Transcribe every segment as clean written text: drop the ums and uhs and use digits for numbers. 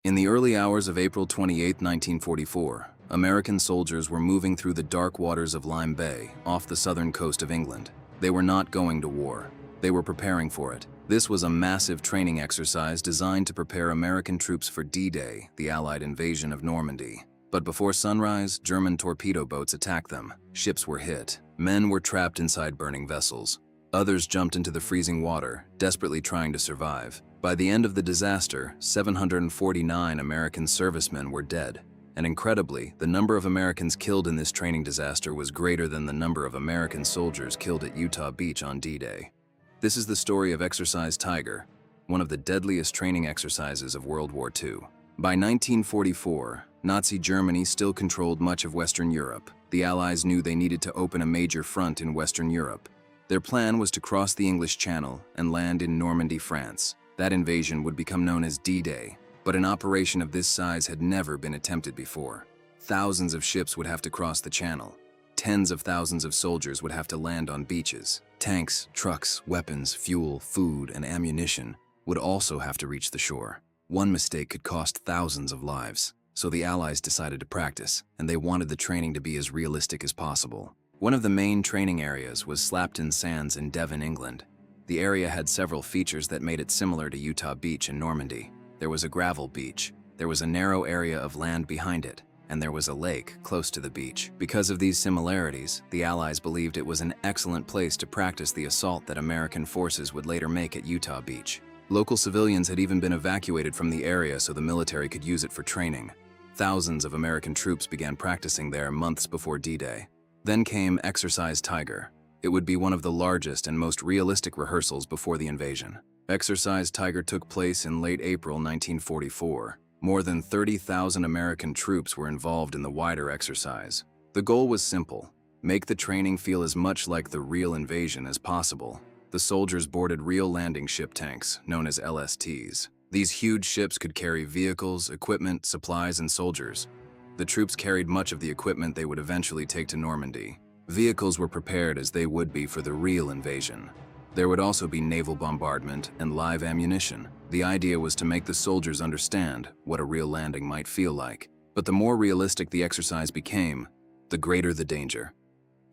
In the early hours of April 28, 1944, American soldiers were moving through the dark waters of Lyme Bay, off the southern coast of England. They were not going to war. They were preparing for it. This was a massive training exercise designed to prepare American troops for D-Day, the Allied invasion of Normandy. But before sunrise, German torpedo boats attacked them. Ships were hit. Men were trapped inside burning vessels. Others jumped into the freezing water, desperately trying to survive. By the end of the disaster, 749 American servicemen were dead. And incredibly, the number of Americans killed in this training disaster was greater than the number of American soldiers killed at Utah Beach on D-Day. This is the story of Exercise Tiger, one of the deadliest training exercises of World War II. By 1944, Nazi Germany still controlled much of Western Europe. The Allies knew they needed to open a major front in Western Europe. Their plan was to cross the English Channel and land in Normandy, France. That invasion would become known as D-Day, but an operation of this size had never been attempted before. Thousands of ships would have to cross the channel. Tens of thousands of soldiers would have to land on beaches. Tanks, trucks, weapons, fuel, food, and ammunition would also have to reach the shore. One mistake could cost thousands of lives, so the Allies decided to practice, and they wanted the training to be as realistic as possible. One of the main training areas was Slapton Sands in Devon, England. The area had several features that made it similar to Utah Beach in Normandy. There was a gravel beach, there was a narrow area of land behind it, and there was a lake close to the beach. Because of these similarities, the Allies believed it was an excellent place to practice the assault that American forces would later make at Utah Beach. Local civilians had even been evacuated from the area so the military could use it for training. Thousands of American troops began practicing there months before D-Day. Then came Exercise Tiger. It would be one of the largest and most realistic rehearsals before the invasion. Exercise Tiger took place in late April 1944. More than 30,000 American troops were involved in the wider exercise. The goal was simple: make the training feel as much like the real invasion as possible. The soldiers boarded real landing ship tanks, known as LSTs. These huge ships could carry vehicles, equipment, supplies, and soldiers. The troops carried much of the equipment they would eventually take to Normandy. Vehicles were prepared as they would be for the real invasion. There would also be naval bombardment and live ammunition. The idea was to make the soldiers understand what a real landing might feel like. But the more realistic the exercise became, the greater the danger.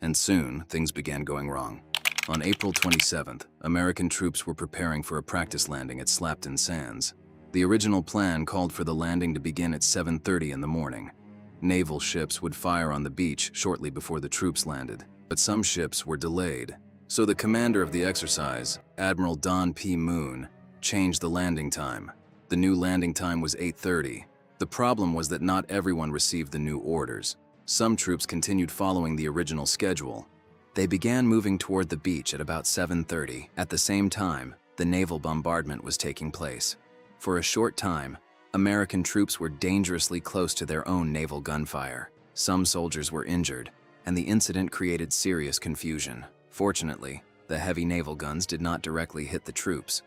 And soon, things began going wrong. On April 27th, American troops were preparing for a practice landing at Slapton Sands. The original plan called for the landing to begin at 7:30 in the morning. Naval ships would fire on the beach shortly before the troops landed, but some ships were delayed. So the commander of the exercise, Admiral Don P. Moon, changed the landing time. The new landing time was 8:30. The problem was that not everyone received the new orders. Some troops continued following the original schedule. They began moving toward the beach at about 7:30. At the same time, the naval bombardment was taking place. For a short time, American troops were dangerously close to their own naval gunfire. Some soldiers were injured, and the incident created serious confusion. Fortunately, the heavy naval guns did not directly hit the troops,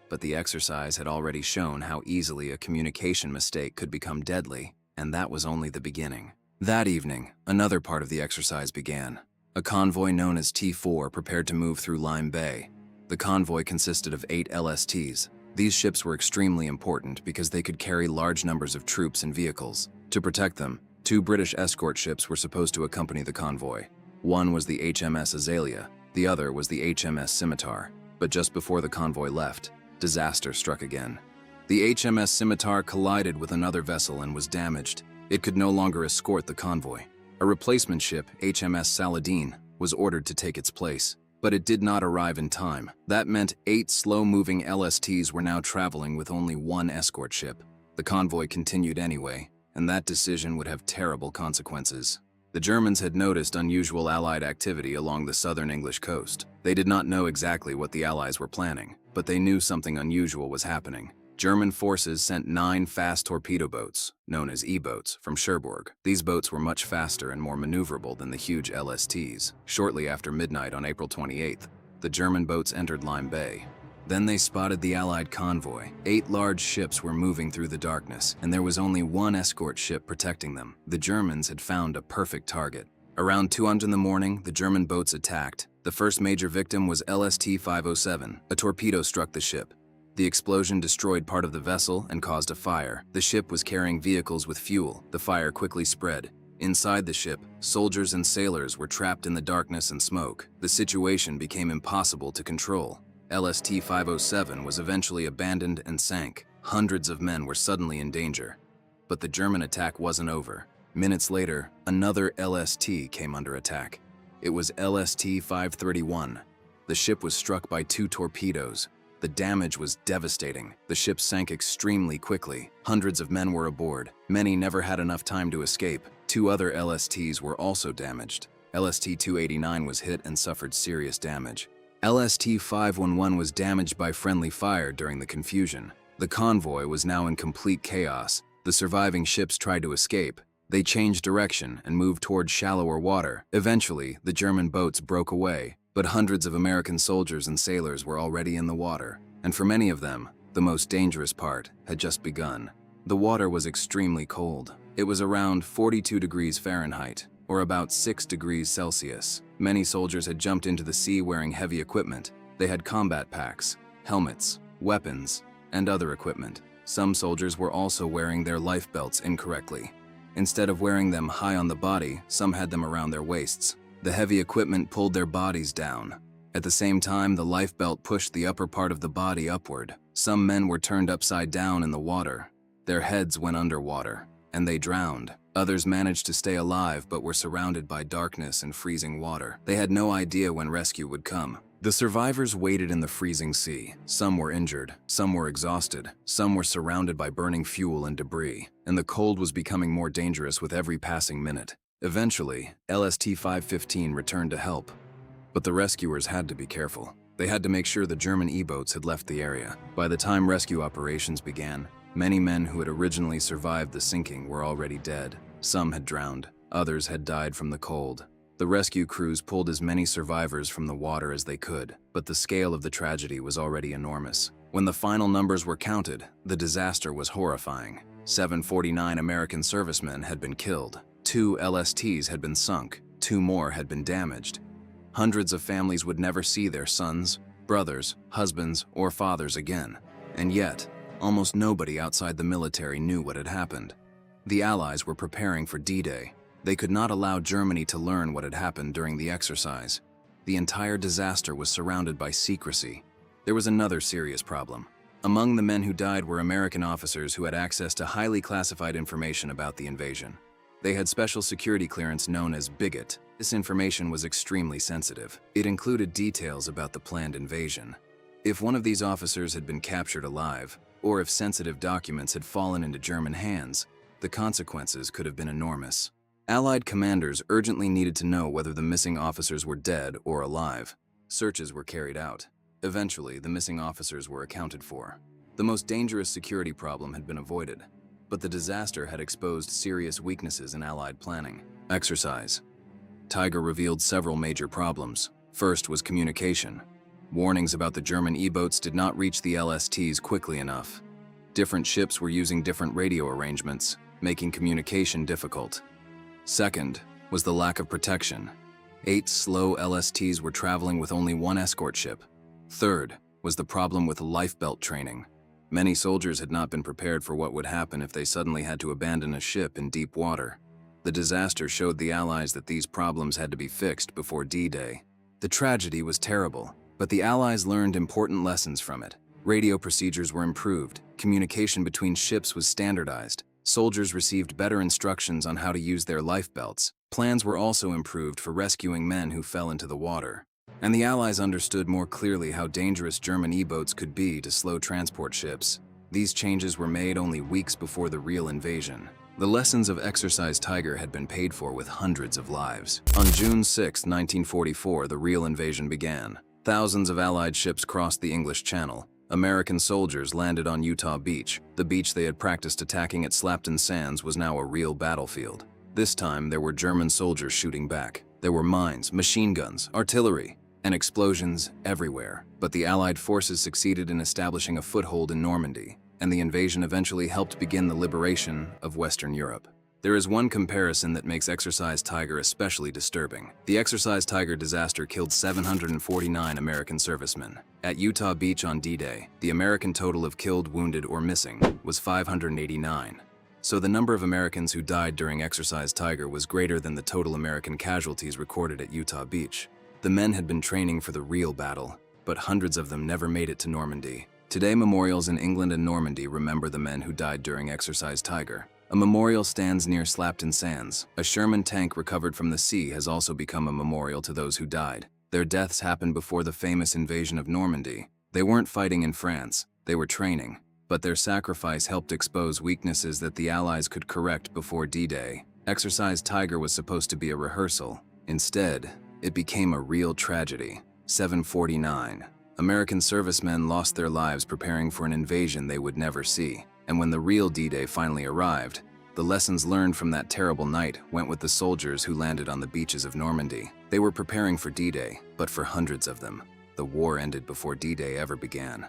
but the exercise had already shown how easily a communication mistake could become deadly, and that was only the beginning. That evening, another part of the exercise began. A convoy known as T-4 prepared to move through Lyme Bay. The convoy consisted of 8 LSTs. These ships were extremely important because they could carry large numbers of troops and vehicles. To protect them, 2 British escort ships were supposed to accompany the convoy. One was the HMS Azalea, the other was the HMS Scimitar. But just before the convoy left, disaster struck again. The HMS Scimitar collided with another vessel and was damaged. It could no longer escort the convoy. A replacement ship, HMS Saladin, was ordered to take its place, but it did not arrive in time. That meant 8 slow-moving LSTs were now traveling with only 1 escort ship. The convoy continued anyway, and that decision would have terrible consequences. The Germans had noticed unusual Allied activity along the southern English coast. They did not know exactly what the Allies were planning, but they knew something unusual was happening. German forces sent 9 fast torpedo boats, known as E-boats, from Cherbourg. These boats were much faster and more maneuverable than the huge LSTs. Shortly after midnight on April 28th, the German boats entered Lyme Bay. Then they spotted the Allied convoy. 8 large ships were moving through the darkness, and there was only 1 escort ship protecting them. The Germans had found a perfect target. Around 2:00 in the morning, the German boats attacked. The first major victim was LST-507. A torpedo struck the ship. The explosion destroyed part of the vessel and caused a fire. The ship was carrying vehicles with fuel. The fire quickly spread. Inside the ship, soldiers and sailors were trapped in the darkness and smoke. The situation became impossible to control. LST-507 was eventually abandoned and sank. Hundreds of men were suddenly in danger. But the German attack wasn't over. Minutes later, another LST came under attack. It was LST-531. The ship was struck by 2 torpedoes. The damage was devastating. The ship sank extremely quickly. Hundreds of men were aboard. Many never had enough time to escape. 2 other LSTs were also damaged. LST-289 was hit and suffered serious damage. LST-511 was damaged by friendly fire during the confusion. The convoy was now in complete chaos. The surviving ships tried to escape. They changed direction and moved toward shallower water. Eventually, the German boats broke away, but hundreds of American soldiers and sailors were already in the water. And for many of them, the most dangerous part had just begun. The water was extremely cold. It was around 42 degrees Fahrenheit, or about 6 degrees Celsius. Many soldiers had jumped into the sea wearing heavy equipment. They had combat packs, helmets, weapons, and other equipment. Some soldiers were also wearing their life belts incorrectly. Instead of wearing them high on the body, some had them around their waists. The heavy equipment pulled their bodies down. At the same time, the life belt pushed the upper part of the body upward. Some men were turned upside down in the water. Their heads went underwater, and they drowned. Others managed to stay alive but were surrounded by darkness and freezing water. They had no idea when rescue would come. The survivors waited in the freezing sea. Some were injured, some were exhausted, some were surrounded by burning fuel and debris, and the cold was becoming more dangerous with every passing minute. Eventually, LST-515 returned to help, but the rescuers had to be careful. They had to make sure the German E-boats had left the area. By the time rescue operations began, many men who had originally survived the sinking were already dead. Some had drowned, others had died from the cold. The rescue crews pulled as many survivors from the water as they could, but the scale of the tragedy was already enormous. When the final numbers were counted, the disaster was horrifying. 749 American servicemen had been killed. 2 LSTs had been sunk. 2 more had been damaged. Hundreds of families would never see their sons, brothers, husbands, or fathers again. And yet, almost nobody outside the military knew what had happened. The Allies were preparing for D-Day. They could not allow Germany to learn what had happened during the exercise. The entire disaster was surrounded by secrecy. There was another serious problem. Among the men who died were American officers who had access to highly classified information about the invasion. They had special security clearance known as Bigot. This information was extremely sensitive. It included details about the planned invasion. If one of these officers had been captured alive, or if sensitive documents had fallen into German hands, the consequences could have been enormous. Allied commanders urgently needed to know whether the missing officers were dead or alive. Searches were carried out. Eventually, the missing officers were accounted for. The most dangerous security problem had been avoided, but the disaster had exposed serious weaknesses in Allied planning. Exercise. Tiger revealed several major problems. First was communication. Warnings about the German E-boats did not reach the LSTs quickly enough. Different ships were using different radio arrangements, making communication difficult. Second was the lack of protection. 8 slow LSTs were traveling with only 1 escort ship. Third was the problem with lifebelt training. Many soldiers had not been prepared for what would happen if they suddenly had to abandon a ship in deep water. The disaster showed the Allies that these problems had to be fixed before D-Day. The tragedy was terrible, but the Allies learned important lessons from it. Radio procedures were improved, communication between ships was standardized, soldiers received better instructions on how to use their lifebelts. Plans were also improved for rescuing men who fell into the water. And the Allies understood more clearly how dangerous German E-boats could be to slow transport ships. These changes were made only weeks before the real invasion. The lessons of Exercise Tiger had been paid for with hundreds of lives. On June 6, 1944, the real invasion began. Thousands of Allied ships crossed the English Channel. American soldiers landed on Utah Beach. The beach they had practiced attacking at Slapton Sands was now a real battlefield. This time, there were German soldiers shooting back. There were mines, machine guns, artillery, and explosions everywhere. But the Allied forces succeeded in establishing a foothold in Normandy, and the invasion eventually helped begin the liberation of Western Europe. There is one comparison that makes Exercise Tiger especially disturbing. The Exercise Tiger disaster killed 749 American servicemen. At Utah Beach on D-Day, the American total of killed, wounded, or missing was 589. So the number of Americans who died during Exercise Tiger was greater than the total American casualties recorded at Utah Beach. The men had been training for the real battle, but hundreds of them never made it to Normandy. Today, memorials in England and Normandy remember the men who died during Exercise Tiger. A memorial stands near Slapton Sands. A Sherman tank recovered from the sea has also become a memorial to those who died. Their deaths happened before the famous invasion of Normandy. They weren't fighting in France, they were training. But their sacrifice helped expose weaknesses that the Allies could correct before D-Day. Exercise Tiger was supposed to be a rehearsal. Instead, it became a real tragedy. 749. American servicemen lost their lives preparing for an invasion they would never see. And when the real D-Day finally arrived, the lessons learned from that terrible night went with the soldiers who landed on the beaches of Normandy. They were preparing for D-Day, but for hundreds of them, the war ended before D-Day ever began.